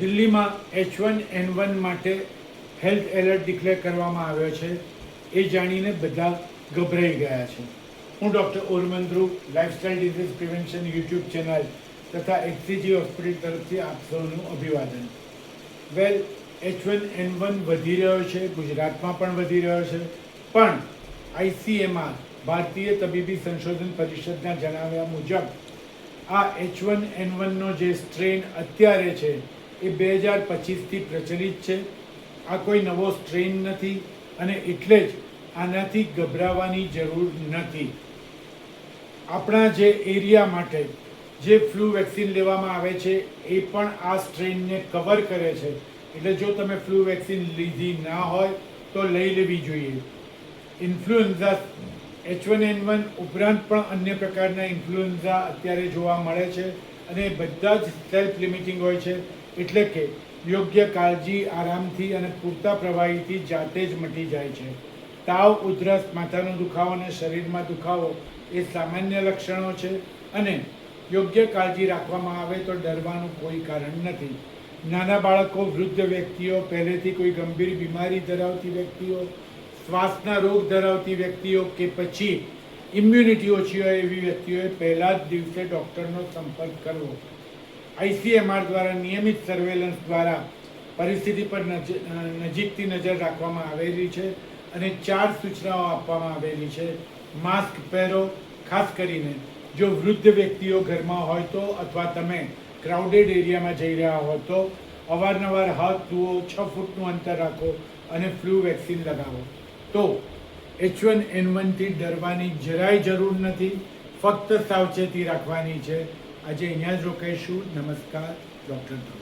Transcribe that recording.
દિલ્હીમાં H1N1 માટે health alert declare કરવામાં આવ્યો છે એ જાણીને બધા ગભરાઈ ગયા છે. હું ડૉક્ટર ઓરમંદ્રુ lifestyle disease prevention YouTube channel તથા એચસીજી હોસ્પિટલ તરફથી આપ સૌનું અભિવાદન. વેલ, H1N1 વધી રહ્યો છે, ગુજરાતમાં પણ વધી રહ્યો છે, પણ ICMR ભારતીય તબીબી સંશોધન પરિષદના જણાવ્યા મુજબ આ H1N1નો જે સ્ટ્રેન અત્યારે છે એ 2025થી પ્રચલિત છે. આ કોઈ નવો સ્ટ્રેન નથી અને એટલે જ આનાથી ગભરાવાની જરૂર નથી. આપણા જે એરિયા માટે જે ફ્લૂ વેક્સિન લેવામાં આવે છે એ પણ આ સ્ટ્રેનને કવર કરે છે. એટલે જો તમે ફ્લૂ વેક્સિન લીધી ના હોય તો લઈ લેવી જોઈએ. ઇન્ફ્લુએન્ઝા H1N1 ઉપરાંત પણ અન્ય પ્રકારના ઇન્ફ્લુએન્ઝા અત્યારે જોવા મળે છે અને બધા જ સેલ્ફ લિમિટિંગ હોય છે, એટલે કે યોગ્ય કાળજી, આરામથી અને પૂરતા પ્રવાહીથી જાતે જ મટી જાય છે. તાવ, ઉધરસ, માથાનો દુખાવો અને શરીરમાં દુખાવો એ સામાન્ય લક્ષણો છે અને યોગ્ય કાળજી રાખવામાં આવે તો ડરવાનું કોઈ કારણ નથી. નાના બાળકો, વૃદ્ધ વ્યક્તિઓ, પહેલેથી કોઈ ગંભીર બીમારી ધરાવતી વ્યક્તિઓ, શ્વાસના રોગ ધરાવતી વ્યક્તિઓ કે પછી ઇમ્યુનિટી ઓછી હોય એવી વ્યક્તિઓએ પહેલા જ દિવસે ડૉક્ટરનો સંપર્ક કરવો. ICMR દ્વારા નિયમિત સર્વેલન્સ દ્વારા પરિસ્થિતિ પર નજીકથી નજર રાખવામાં આવેલી છે અને 4 સૂચનાઓ આપવામાં આવેલી છે. માસ્ક પહેરો, ખાસ કરીને જો વૃદ્ધ વ્યક્તિઓ ઘરમાં હોય તો અથવા તમે ક્રાઉડેડ એરિયામાં જઈ રહ્યા હો તો અવારનવાર હાથ ધુઓ, 6 ફૂટનું અંતર રાખો અને ફ્લૂ વેક્સિન લગાવો. તો H1N1થી ડરવાની જરાય જરૂર નથી, ફક્ત સાવચેતી રાખવાની છે. આજે અહીંયા જ રોકાઈશું. નમસ્કાર, ડૉક્ટર.